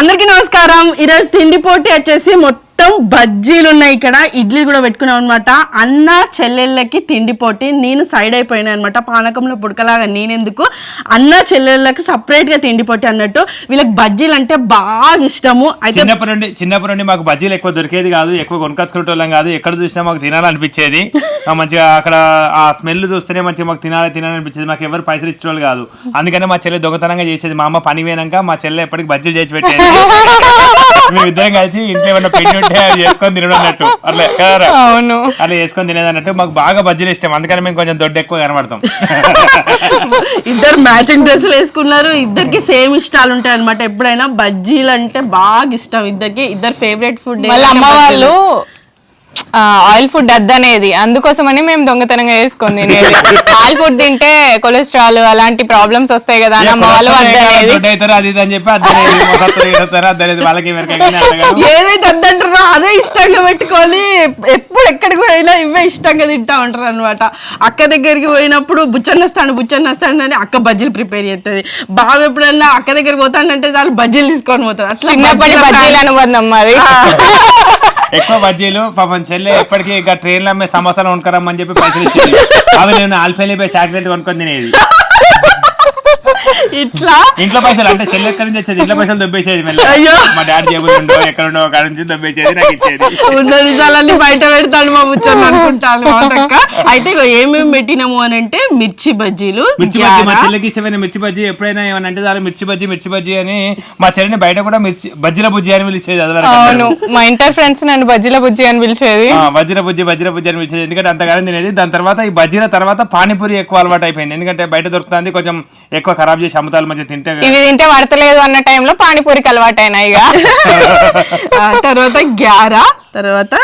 అందరికీ నమస్కారం. ఈరోజు తిండి పోటీ వచ్చేసి మొత్తం బజ్జీలు ఉన్నాయి. ఇక్కడ ఇడ్లీ కూడా పెట్టుకున్నాం అనమాట. అన్న చెల్లెళ్ళకి తిండి పోటీ. నేను సైడ్ అయిపోయినా అనమాట, పానకంలో పుడకలాగా. నేనెందుకు, అన్న చెల్లెళ్ళకి సపరేట్ గా తిండి పోటీ అన్నట్టు. వీళ్ళకి బజ్జీలు అంటే బాగా ఇష్టము. అయితే చిన్నప్పటి నుండి మాకు బజ్జీలు ఎక్కువ దొరికేది కాదు, ఎక్కువ కొనుకొచ్చుకుంటోళ్ళం కాదు. ఎక్కడ చూసినా మాకు తినాలనిపించేది. మంచిగా అక్కడ ఆ స్మెల్ చూస్తేనే మంచిగా మాకు తినాలనిపించేది. మాకు ఎవరు పైసలు ఇచ్చేవాళ్ళు కాదు. అందుకనే మా చెల్లె దొంగతనంగా చేసేది. మా అమ్మ పని పోయినాక మా చెల్లె ఎప్పటికి బజ్జీలు చేసి పెట్టేది. మేము ఇద్దరం కలిసి ఇంట్లో ఏమన్నా పిండి ఉంటే అది చేసుకొని తినడం అన్నట్టు. అట్లా అట్లా చేసుకొని తినేది అన్నట్టు. మాకు బాగా బజ్జీలు ఇష్టం. అందుకని మేము కొంచెం దొడ్డు ఎక్కువ కనబడతాం. ఇద్దరు మ్యాచింగ్ డ్రెస్సులు వేసుకున్నారు. ఇద్దరికి సేమ్ ఇష్టాలు ఉంటాయి అనమాట. ఎప్పుడైనా బజ్జీలు అంటే బాగా ఇష్టం ఇద్దరికి. ఇద్దరు ఫేవరెట్ ఫుడ్. అమ్మ వాళ్ళు ఆయిల్ ఫుడ్ అద్దనేది, అందుకోసమని మేము దొంగతనంగా వేసుకుంది. ఆయిల్ ఫుడ్ తింటే కొలెస్ట్రాల్ అలాంటి ప్రాబ్లమ్స్ వస్తాయి కదా అని అమ్మ వాళ్ళు అద్దనేది. ఏదైతే వద్దంటారో అదే ఇష్టంగా పెట్టుకొని ఎప్పుడు ఎక్కడికి పోయినా ఇవే ఇష్టంగా తింటా ఉంటారు అనమాట. అక్క దగ్గరికి పోయినప్పుడు బుచ్చన్నస్తాను అని అక్క బజ్జీలు ప్రిపేర్ చేస్తుంది. బావ ఎప్పుడన్నా అక్క దగ్గరికి పోతానంటే చాలు బజ్జీలు తీసుకొని పోతారు. అట్లా బజ్జీలు అనుబంధం మరి. ఎక్కువ బజ్జీలు పాపం చెల్లె ఎప్పటికీ ఇక ట్రైన్లో అమ్మే సమోసాలు కొనుక్కరమ్మని చెప్పి పైసలు ఇచ్చేది. అవి నేను ఆల్ఫెలిపై చాక్లెట్ కొనుక్కొని తినేది. ఇట్లా ఇంట్లో పైసలు అంటే చెల్లి ఎక్కడి నుంచి వచ్చేది, ఇంట్లో పైసలు దొబ్బేసేది. మా డాడీ జేబులు ఉండో ఎక్కడుండో అక్కడ నుంచి దొబ్బేసేది, నాకు ఇచ్చేది. ఉన్న నిజాలన్నీ బయట పెడతాడు మా ముచ్చని అనుకుంటాను. అయితే ఏమేమి పెట్టినాము అని అంటే మిర్చి బజ్జీలు. మా చెల్లికి ఇష్టమైన మిర్చి బజ్జీ. ఎప్పుడైనా ఏమన్నా అంటే చాలు మిర్చి బజ్జీ అని మా చెల్లిని బయట కూడా బజ్జీల బుజ్జి అని పిలిచేది. అవును, మా ఇంటర్ ఫ్రెండ్స్ నన్ను బజ్జీల బుజ్జి అని పిలిచేది. బజ్జీల బుజ్జి అని పిలిచేది. ఎందుకంటే అంతగానే తినేది. దాని తర్వాత ఈ బజ్జీల తర్వాత పానీపూరి ఎక్కువ అలవాటు అయిపోయింది. ఎందుకంటే బయట దొరుకుతుంది, కొంచెం ఎక్కువ ఖరాబ్ చేసి అమ్ముతారు. మంచిగా తింటే ఇవి తింటే పడతలేదు అన్న టైంలో పానీపూరికి అలవాటు అయినా. ఇక తర్వాత గ్యారా, తర్వాత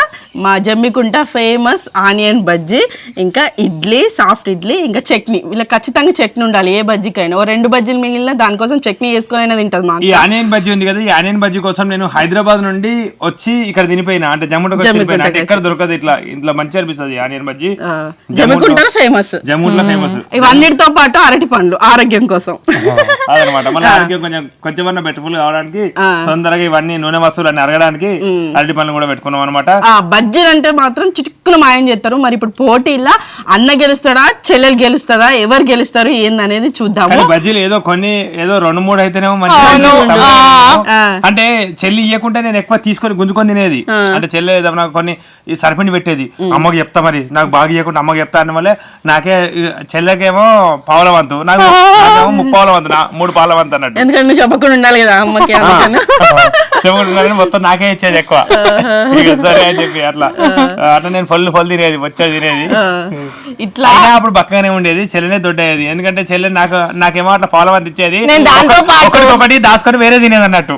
మా జమ్మికుంట ఫేమస్ ఆనియన్ బజ్జీ, ఇంకా ఇడ్లీ, సాఫ్ట్ ఇడ్లీ, ఇంకా చట్నీ. వీళ్ళకి ఖచ్చితంగా చట్నీ ఉండాలి ఏ బజ్జీకైనా. ఓ 2 బజ్జీలు మిగిలిన దానికోసం చట్నీ చేసుకుని అయినా తింటది. ఈ ఆనియన్ బజ్జీ ఉంది కదా, ఈ ఆనియన్ బజ్జీ కోసం నేను హైదరాబాద్ నుండి వచ్చి ఇక్కడ తినిపోయినా. అంటే జమ్ముకుంట ఎక్కడ దొరకదు. ఇట్లా మంచిగా అనిపిస్తుంది onion bajji. Jammikunta famous. Jammukunta famous. ఇవన్నిటితో పాటు అరటి పండ్లు ఆరోగ్యం కోసం అదనమాట. మళ్ళీ ఆరోగ్యం కొంచెం బెటర్ఫుల్ కావడానికి, తొందరగా ఇవన్నీ నూనె వస్తువులు అన్ని అరగడానికి అరటి పండ్లు కూడా పెట్టుకున్నాం అనమాట. బజ్జీలు అంటే మాత్రం చిటుక్కున మాయం చేస్తారు. మరి ఇప్పుడు పోటీలా అన్న గెలుస్తాడా, చెల్లెలు గెలుస్తాడా, ఎవరు గెలుస్తారు ఏందనేది చూద్దాము. బజ్జీలు ఏదో 2-3 అయితేనేమో అంటే చెల్లి ఇవ్వకుంటే నేను ఎక్కువ తీసుకొని గుంజుకొని తినేది. అంటే చెల్లి నాకు కొన్ని ఈ సరిపిండి పెట్టేది. అమ్మకి చెప్తా, మరి నాకు బాగా ఇవ్వకుండా అమ్మకి చెప్తా అన్న వల్లే నాకే చెల్లెకేమో పావుల వంతు, నాకేమో 3 వంతు, 3 పావుల వంతు అన్నట్టు. ఎందుకంటే చెప్పకుండా ఉండాలి కదా అమ్మకి. చెప్పకుండా మొత్తం నాకే ఇచ్చేది ఎక్కువ. సరే అని చెప్పి అట్లా నేను ఫుల్ తినేది, వచ్చేది తినేది. ఇట్లా అప్పుడు బక్కగానే ఉండేది. చెల్లెనే దొడ్డేది. ఎందుకంటే చెల్లె నాకేమో అట్లా పావుల వంతు ఇచ్చేది. ఒకటి దాచుకొని వేరే తినేది అన్నట్టు.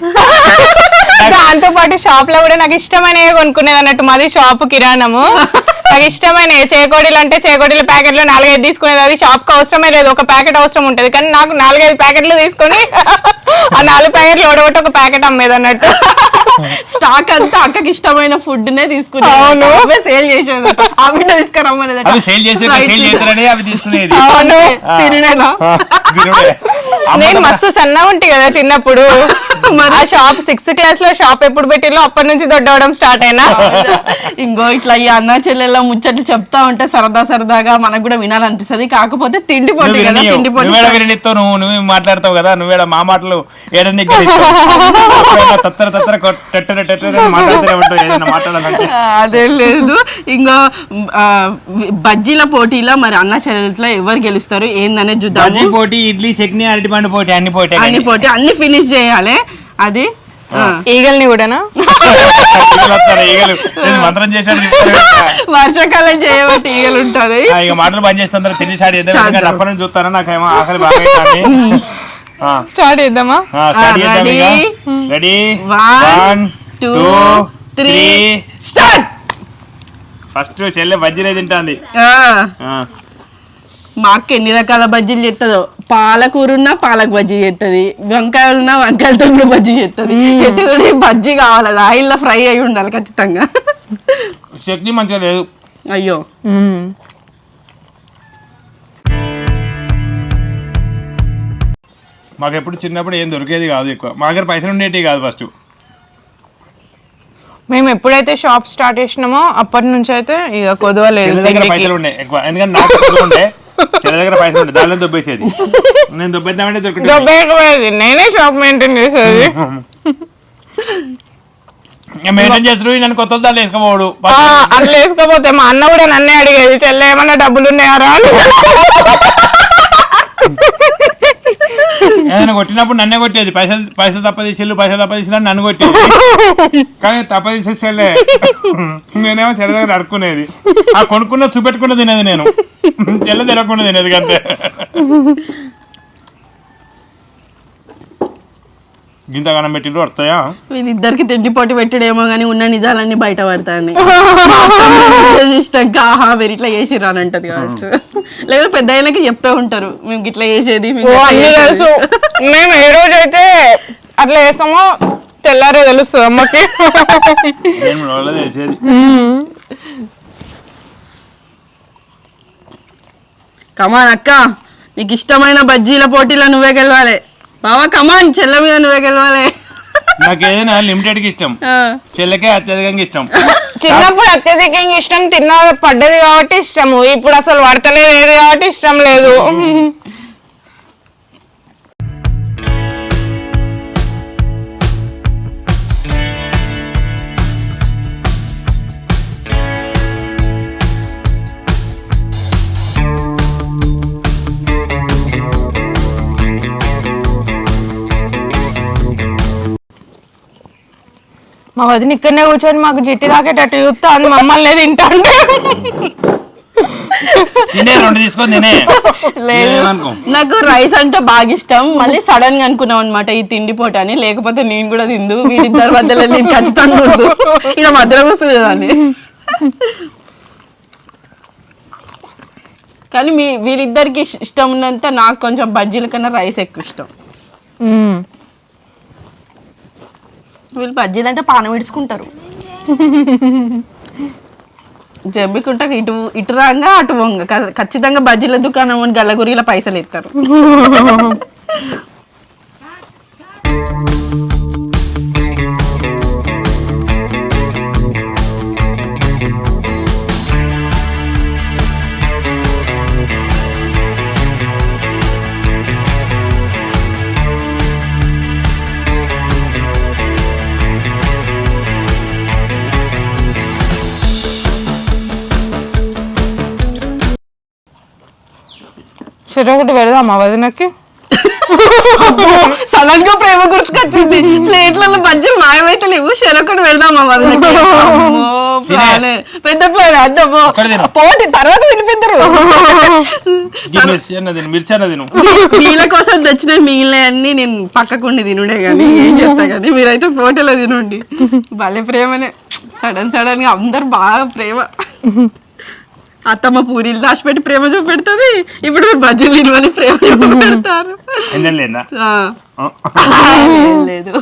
దాంతో పాటు షాప్ లో కూడా నాకు ఇష్టమైనవి కొనుక్కునేది అన్నట్టు. మాది షాప్ కిరాణము. నాకు ఇష్టమైన చేకోడీలు అంటే చేకోడీల ప్యాకెట్లు 4-5 తీసుకునేది. అది షాప్ కి అవసరమే లేదు, ఒక ప్యాకెట్ అవసరం ఉంటది. కానీ నాకు 4-5 ప్యాకెట్లు తీసుకొని ఆ 4 ప్యాకెట్లు ఓడగొట్టి ఒక ప్యాకెట్ అమ్మేది అన్నట్టు. స్టాక్ అంతా అక్కకి ఇష్టమైన ఫుడ్ నే తీసుకుని సేల్ చేసేది. అవి తీసుకురమ్మనేది. నేను మస్తు సన్నా ఉంటే కదా చిన్నప్పుడు. మరి ఆ షాప్ 6th క్లాస్ లో షాప్ ఎప్పుడు పెట్టిలో అప్పటి నుంచి దొడ్డవడం స్టార్ట్ అయినా. ఇంకో ఇట్లా ఈ అన్న చెల్లెళ్ళ ముచ్చట్లు చెప్తా ఉంటే సరదాగా మనకు కూడా వినాలనిపిస్తుంది. కాకపోతే తిండి పోటీ కదా, తిండి పోటీ నువ్వు మాట్లాడతావు కదా, నువ్వేడ మా మాటలు అదేం లేదు. ఇంకో బజ్జీల పోటీలో మరి అన్న చెల్లెట్లో ఎవరు గెలుస్తారు ఏందనేది చూద్దాం. పోటీ ఇడ్లీ, చట్నీ, అరటిపండు పోటీ, అన్ని అన్ని ఫినిష్ చేయాలి. అది ఈగల్ని కూడానా మంత్రం చేశాడు. వర్షాకాలం చేయబట్టి ఈగలు ఉంటాయి. ఇక మాటలు బంద్ చేస్తుంటారు. తిని స్టార్ట్ చేద్దాం. అప్పటి నుంచి చూస్తాను, నాకేమో ఆకలి బాగా. స్టార్ట్ చేద్దామా? Ready, 1 2 3 start. ఫస్ట్ చెల్లె బజ్జీలే తింటాంది. మా అక్క ఎన్ని రకాల బజ్జీలు చేస్తుందో. పాలకూర ఉన్నా పాలక్ బజ్జీ చేస్తుంది, వంకాయలున్నా వంకాయలతో కూడా బజ్జీ చేస్తుంది. ఎటువంటి బజ్జీ కావాలి, అది ఆయిల్లో ఫ్రై అయి ఉండాలి ఖచ్చితంగా. చట్నీ మంచిగా లేదు. అయ్యో మాకు ఎప్పుడు చిన్నప్పుడు ఏం దొరికేది కాదు ఎక్కువ మా దగ్గర పైసలు ఉండేటివి కాదు ఫస్ట్. మేము ఎప్పుడైతే షాప్ స్టార్ట్ చేసినామో అప్పటి నుంచి అయితే ఇక కొదవలేదు. చెల్లి దగ్గర పైసలు ఉండే ఎక్కువ, ఎందుకంటే నాకు కొద్దిగా ఉండే, చెల్లి దగ్గర పైసలు ఉండే, దానిలో దొబ్బేసేది. నేను దొబ్బేద్దామంటే దొరికింది. దొబ్బేకపోయేది, నేనే షాప్ మెయింటైన్ చేసేది. మెయింటైన్ చేస్తారు, నన్ను కొత్త దాన్ని వేసుకోపోడు. అట్లా వేసుకోపోతే మా అన్న కూడా నన్నే అడిగేది, చెల్లె ఏమన్నా డబ్బులు ఉన్నాయారా అని. ఏదైనా కొట్టినప్పుడు నన్నే కొట్టేది, పైసలు తప్ప తీసేళ్ళు, పైసలు తప్ప తీసినా నన్ను కొట్టేది. కానీ తప్ప తీసేసేళ్ళే, నేనేమో చెల్ల దగ్గర అడుక్కునేది. ఆ కొనుక్కున్న చూపెట్టుకుంటూ తినేది నేను, చెల్ల తినకుండా తినేది కంటే. గింతగానం పెట్టిండ్రు వస్తాయా? వీళ్ళిద్దరికి తిండి పోటీ పెట్టడేమో కానీ ఉన్న నిజాలన్నీ బయట పడతాయని ఇష్టం. ఆహా మీరు ఇట్లా చేసిర్రు అని అంటది కావచ్చు, లేదా పెద్ద అయినాక చెప్తూ ఉంటారు మేము ఇట్లా చేసేది. అన్ని తెలుసు, మేము ఏ రోజు అయితే అట్లా చేస్తామో తెల్లారే తెలుస్తుంది అమ్మకి. చేసేది కమాన్ అక్క, నీకు ఇష్టమైన బజ్జీల పోటీలో నువ్వే గెలవాలి. బావా కమాన్, చెల్ల మీద నువ్వే గెలవాలి. నాకు ఏదైనా లిమిటెడ్ ఇష్టం, చెల్లకే అత్యధికంగా ఇష్టం. చిన్నప్పుడు అత్యధికంగా ఇష్టం, తిన్న పడ్డది కాబట్టి ఇష్టము, ఇప్పుడు అసలు పడతలేదు ఏది కాబట్టి ఇష్టం లేదు. మా వదిన ఇక్కడనే కూర్చొని మాకు జిట్టి తాకేటట్టు చూస్తా అని మమ్మల్ని తింటా అంటే రెండు తీసుకొని తినే. లేదు, నాకు రైస్ అంటే బాగా ఇష్టం. మళ్ళీ సడన్ గా అనుకున్నాం అనమాట ఈ తిండి పోటీ అని, లేకపోతే నేను కూడా తిందు, వీడిద్దరి మధ్యలో నేను ఖచ్చితంగా ఉండు, ఇక్కడ మధ్యలో వస్తుంది అని. కానీ వీళ్ళిద్దరికి ఇష్టం ఉన్నంత నాకు కొంచెం బజ్జీల కన్నా రైస్ ఎక్కువ ఇష్టం. వీళ్ళు బజ్జీలు అంటే పానం ఇడుచుకుంటారు, జమ్మికుంటా ఇటు రాగా అటు వంగ. ఖచ్చితంగా బజ్జీల దుకాణం గల్లగురిలో పైసలు ఇస్తారు. ఒకటి పెడదామా వదినకి? సడన్ గా ప్రేమ గుర్తుకొచ్చింది. ప్లేట్లలో బజ్జీలు మాయమైతే లేవు, చెరొకటి పెడదామా వదినకి? పెద్ద ప్లేట్ అద్దమ్మో, పోటీ తర్వాత తినిపిద్దరు. వీళ్ళ కోసం తెచ్చిన మిగిలిన అన్ని నేను పక్కకుండి తినుడే గానీ ఏం చేస్తా గానీ, మీరైతే పోటీలో తినండి. భలే ప్రేమనే, సడన్ గా అందరు బాగా ప్రేమ. అత్తమ్మ పూరీలు దాచిపెట్టి ప్రేమ చూపెడుతుంది, ఇప్పుడు మీరు బజ్జీలు తినమని ప్రేమ చూపెడతారు. లేదు,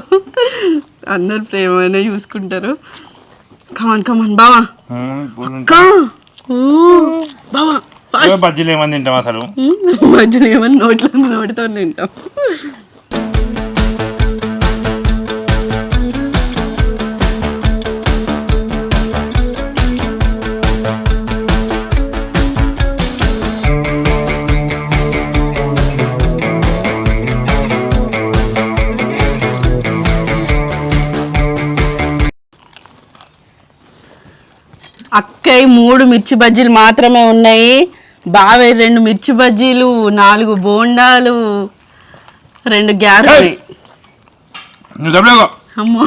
అందరు ప్రేమనే చూసుకుంటారు. కమాన్ బావా, బావా బజ్జీలు ఏమని తింటాం అసలు? బజ్జీలు ఏమని నోటితో తింటాం. అక్కయ్య 3 మిర్చి బజ్జీలు మాత్రమే ఉన్నాయి, బావే 2 మిర్చి బజ్జీలు, 4 బోండాలు, 2 గ్యారెలు. అమ్మో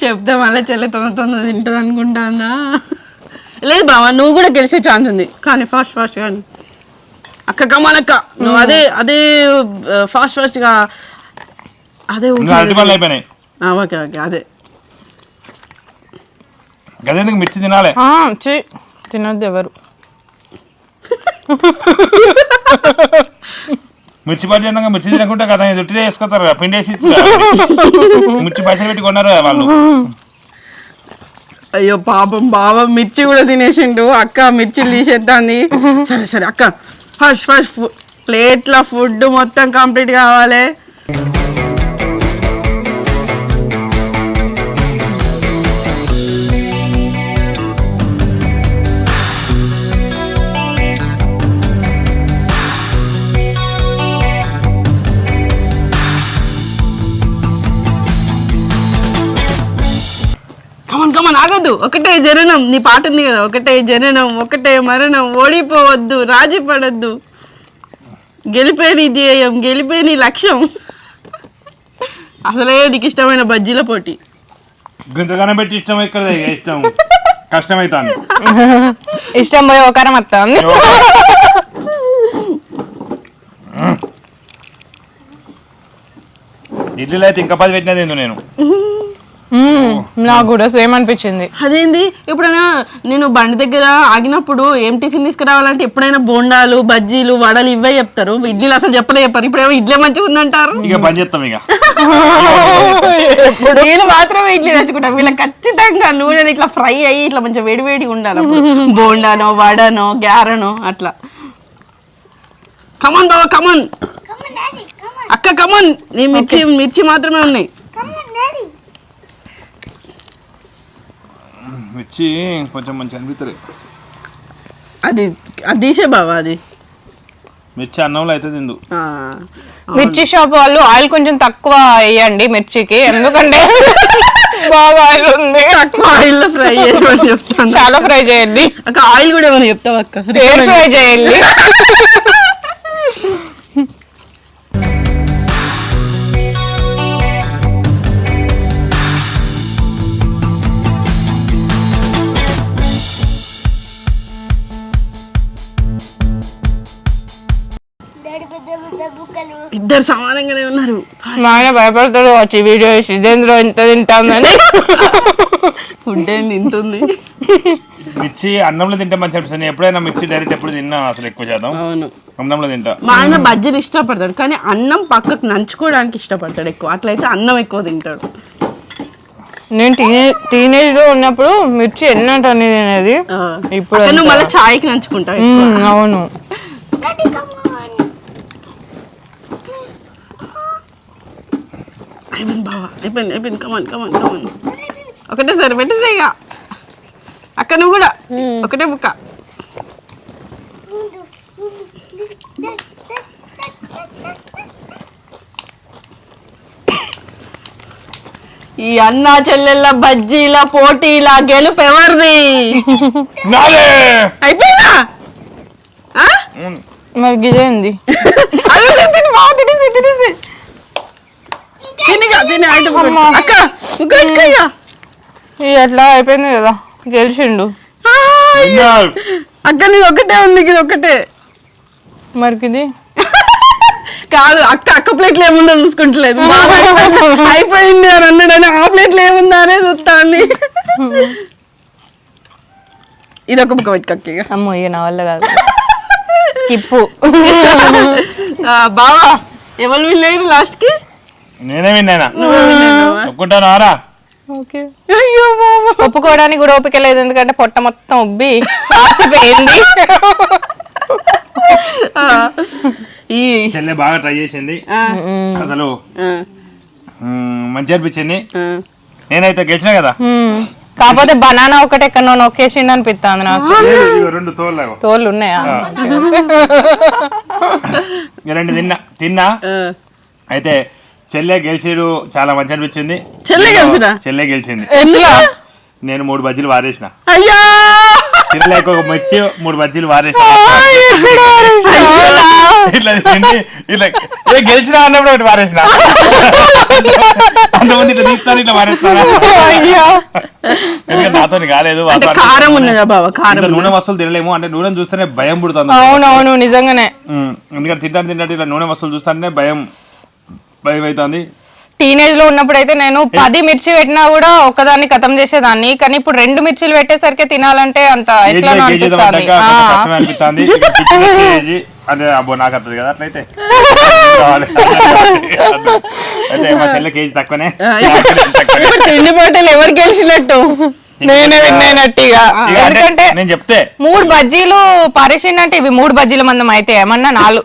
చెప్తే మళ్ళీ చెల్లి తొందర తింటుంది అనుకుంటానా? లేదు బావ, నువ్వు కూడా గెలిచే ఛాన్స్ ఉంది, కానీ ఫాస్ట్ కానీ. అక్క కమానక్క, నువ్వు అదే ఫాస్ట్గా అదే ఓకే అదే. గదేందుకు మిర్చి తినాలి? తినొద్దు ఎవరు. మిర్చి బజ్జీ అన్నాక మిర్చి తినకుండా కదా దుట్టిదే వేసుకొస్తారు, పిండి వేసి మిర్చి పైసలు పెట్టి కొన్నారు వాళ్ళు. అయ్యో పాపం బావ మిర్చి కూడా తినేసిండు, అక్క మిర్చిలు తీసేద్దాంది. సరే అక్క ఫాస్ట్ ప్లేట్ల ఫుడ్ మొత్తం కంప్లీట్ కావాలి. కమన్ ఆగద్దు. ఒకటే జననం, నీ పాట ఉంది కదా, ఒకటే జననం ఒకటే మరణం, ఓడిపోవద్దు, రాజీ పడద్దు, గెలిపే నీ ధ్యేయం, గెలిపే నీ లక్ష్యం. అసలే నీకు ఇష్టమైన బజ్జీల పోటీ. గుంతగానే పెట్టి ఇష్టం ఎక్కడ ఇష్టం కష్టమైతాను. ఇష్టం పోయి ఒకరం వస్తాను. ఇడ్లీలో అయితే ఇంకా 10 పెట్టినది ఏందో నేను. నాకు కూడా సేమ్ అనిపించింది. అదేంది, ఎప్పుడైనా నేను బండి దగ్గర ఆగినప్పుడు ఏం టిఫిన్ తీసుకురావాలంటే ఎప్పుడైనా బోండాలు, బజ్జీలు, వడలు ఇవే చెప్తారు. ఇడ్లీలు అసలు చెప్పరు. ఇప్పుడేమో ఇడ్లీ మంచిగా ఉందంటారు. ఇక పని చేస్తాం. ఇక నేను మాత్రమే ఇడ్లీ తెచ్చుకుంటా. వీళ్ళకి ఖచ్చితంగా నూనెలు ఇట్లా ఫ్రై అయ్యి ఇట్లా మంచిగా వేడివేడిగా ఉండాలి. బోండానో, వడనో, గ్యారనో అట్లా. కమన్ బాబా కమన్. అక్క కమన్. నీ మిర్చి మాత్రమే ఉన్నాయి. మిర్చి కొంచెం మంచిగా అనిపిస్తుంది. అది తీసే బాబా. అది మిర్చి అన్నంలో అయితే తిందు. మిర్చి షాప్ వాళ్ళు ఆయిల్ కొంచెం తక్కువ వేయండి మిర్చికి, ఎందుకంటే బాగా ఆయిల్ ఉంది. తక్కువ ఆయిల్ లో ఫ్రై చేయమని చెప్తాను. చాలా ఫ్రై చేయండి అక్క. ఆయిల్ కూడా ఏమైనా చెప్తావు అక్క? ఎయిర్ ఫ్రై చేయండి. ఇద్దరు సమానంగానే ఉన్నారు. మా ఆయన భయపడతాడు వచ్చి వీడియో వేసి, ఇదేంద్రో ఇంత తింటామని. ఫుడ్ ఏంది ఇంత ఉంది. మిర్చి అన్నంలో తింటే మంచి అనిపిస్తుంది. ఎప్పుడైనా మిర్చి డైరెక్ట్ ఎప్పుడు తిన్నా అసలు ఎక్కువ శాతం అవును అన్నంలో తింటా. మా ఆయన బజ్జీలు ఇష్టపడతాడు, కానీ అన్నం పక్కకు నంచుకోవడానికి ఇష్టపడతాడు ఎక్కువ. అట్లయితే అన్నం ఎక్కువ తింటాడు. నేను టీనేజ్ లో ఉన్నప్పుడు మిర్చి ఎన్నట్టు అనేది తినేది. ఇప్పుడు నువ్వు మళ్ళీ చాయ్కి నంచుకుంటావు. అవును. అయిపోయింది. కమన్. ఒకటే సరే పెట్టేసేగా అక్క. నువ్వు కూడా ఒకటే బుక్క. ఈ అన్నా చెల్లెళ్ళ బజ్జీల పోటీల గెలుపు ఎవరిది? అయిపోయిందా? మరి గిదేంది? అట్లా అయిపోయింది కదా, గెలిచిండు. అక్క నీది ఒకటే ఉంది, ఇది ఒకటే. మరి ఇది కాదు అక్క ప్లేట్లు ఏముందో చూసుకుంటలేదు. అయిపోయింది అని అన్నాడని ఆ ప్లేట్లు ఏముందా అనే చూస్తాండి. ఇది ఒక బుక్క పెట్టుకక్క. అమ్మో ఇక నా వల్ల కాదు. స్కిప్. బావా ఎవరు వినలేరు లాస్ట్ కి? నేనే విన్నానా? ఒప్పుకుంటాను ఆరా. ఒప్పుకోవడానికి కూడా ఓపిక లేదు, ఎందుకంటే పొట్ట మొత్తం ఉబ్బి కాసిపోయింది. ఈ చెల్లె బాగా ట్రై చేసింది అసలు, మంచి అనిపించింది. నేనైతే గెలిచినా కదా. కాకపోతే బనానా ఒకటి ఎక్కడో నొక్కేసిండి అనిపిస్తుంది నాకు. 2 తోళ్ళు ఉన్నాయా? 2 తిన్నా. అయితే చెల్లె గెలిచిడు చాలా మంచి అనిపించింది. చెల్లె గెలిచింది. నేను 3 బజ్జీలు వారేసిన. అయ్యా తినలేక ఒక మిర్చి 3 బజ్జీలు వారేసిన. ఇట్లా గెలిచిన అన్నప్పుడు ఒకటి వారేసిన. అంతమంది ఇట్లా తీస్తాను, ఇట్లా వారేస్తారా? ఎందుకంటే నాతో కాలేదు. కారం ఉన్నదా బాబా? కారం నూనె వస్తువులు తినలేము, అంటే నూనె చూస్తేనే భయం పుడుతుంది. అవునవును నిజంగానే. ఎందుకంటే తింటే ఇట్లా నూనె వస్తువులు చూస్తానే భయం అవుతుంది. టీనేజ్ లో ఉన్నప్పుడు అయితే నేను 10 మిర్చి పెట్టినా కూడా ఒక్కదాన్ని ఖతం చేసేదాన్ని, కానీ ఇప్పుడు 2 మిర్చిలు పెట్టేసరికి తినాలంటే అంత ఎట్లా అనిపిస్తుంది. అంటే అబ్బో నాకు వస్తుంది కదా అట్లయితే. అయితే మా చెల్లె కేజీ తక్కువనే. తిండి పోటీలు ఎవరు గెలిచినట్టు? నేనే విన్నట్టిగా ఇక అంటే ఎందుకంటే నేను చెప్తే 3 బజ్జీలు పారేసిండంటే ఇవి 3 బజ్జీల మందం అయితే ఏమన్నా 4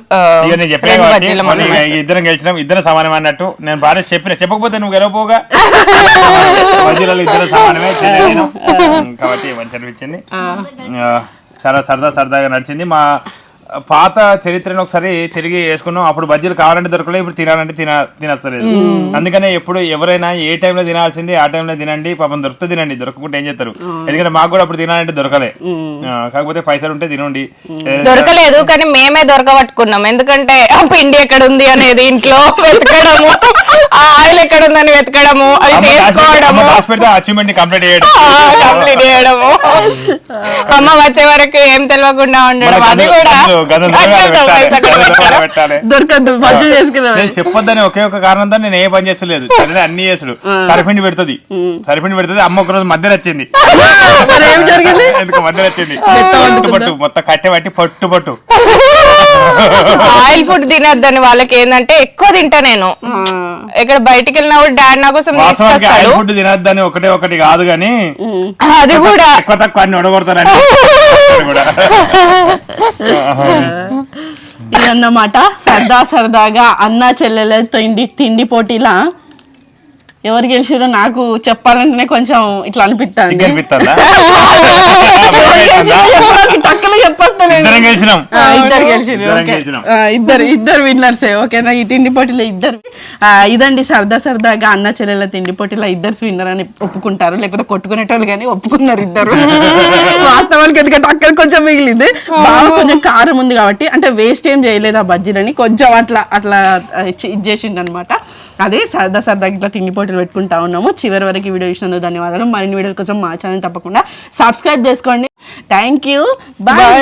ఇక నేను చెప్పే 2 కాబట్టి బజ్జీల మళ్ళీ మందం ఇక ఇద్దరం గెలిచినాం, ఇద్దరు సమానం అన్నట్టు నేను భార్య చెప్పకపోతే నువ్వు గెలవపోగా బజ్జీలలో ఇద్దరు సమానమే నేను. కాబట్టి మంచి అనిపించింది. చాలా సరదాగా నడిచింది. మా పాత చరిత్రను ఒకసారి తిరిగి వేసుకున్నాం. అప్పుడు బజ్జీలు కావాలంటే దొరకలేదు, ఇప్పుడు తినాలంటే తినస్తలేదు. అందుకనే ఎప్పుడు ఎవరైనా ఏ టైంలో తినాల్సింది ఆ టైంలో తినండి. పాపం దొరికితే తినండి, దొరకకుంటే ఏం చేస్తారు? ఎందుకంటే మాకు కూడా అప్పుడు తినాలంటే దొరకలే. కాకపోతే పైసలు ఉంటే తినండి. దొరకలేదు కానీ మేమే దొరకబట్టుకున్నాం. ఎందుకంటే ఆ పిండి ఎక్కడ ఉంది అనేది ఇంట్లో వెతకడము, ఆ ఆయిల్ ఎక్కడ ఉందని వెతకడము, అది చేసుకోవడము, అచీవ్మెంట్ కంప్లీట్ కంప్లీట్ చేయడము, అమ్మ వచ్చే వరకు ఏం తెలియకుండా ఉండడం, అది కూడా దొరకద్దు బజ్జీ చేసుకున్నా. నేను చెప్పొద్దని ఒకే ఒక కారణంతో నేను ఏ పని చేస్తలేదు, సరే అన్ని చేసుడు. సరిపిండి పెడుతుంది, అమ్మ ఒక రోజు మధ్యలో వచ్చింది. ఏం జరిగింది? ఎందుకు మధ్యలో వచ్చింది? పట్టు మొత్తం కట్టె పట్టి పట్టు ఆయిల్ ఫుడ్ తినొద్దని వాళ్ళకి ఏంటంటే ఎక్కువ తింటా నేను. ఇక్కడ బయటికి వెళ్ళినప్పుడు డాడీ నా కోసం ఆయిల్ ఫుడ్ తినొద్దని ఒకటి కాదు కానీ అది కూడా ఎక్కువ తక్కువ అన్ని ఒడగొడతారండి కూడా. ఇదన్నమాట సరదాగా అన్నా చెల్లెల తిండి పోటీలా ఎవరు గెలిచిరో నాకు చెప్పాలంటేనే కొంచెం ఇట్లా అనిపిస్తుంది. టక్కున చెప్పొస్తాను. ఇద్దరు గెలిచిరు, ఇద్దరు విన్నర్సే. ఓకేనా? ఈ తిండి పోటీలో ఇద్దరు. ఇదండి సరదాగా అన్న చెల్లెల తిండి పోటీలో ఇద్దరు విన్నర్ అని ఒప్పుకుంటారు, లేకపోతే కొట్టుకునేటోళ్ళు కానీ ఒప్పుకున్నారు ఇద్దరు. వాస్తవానికి ఎందుకంటే అక్కడ కొంచెం మిగిలింది, బాగా కొంచెం కారం ఉంది కాబట్టి, అంటే వేస్ట్ ఏం చేయలేదు ఆ బజ్జీలని, కొంచెం అట్లా ఇది చేసిండు అనమాట. అదే సరదాగా ఇట్లా తిండి పోటీలు పెట్టుకుంటా ఉన్నాము. చివరి వరకు వీడియో ఇచ్చినందుకు ధన్యవాదాలు. మరిన్ని వీడియోల కోసం మా ఛానల్ తప్పకుండా సబ్స్క్రైబ్ చేసుకోండి. Thank you. బాయ్.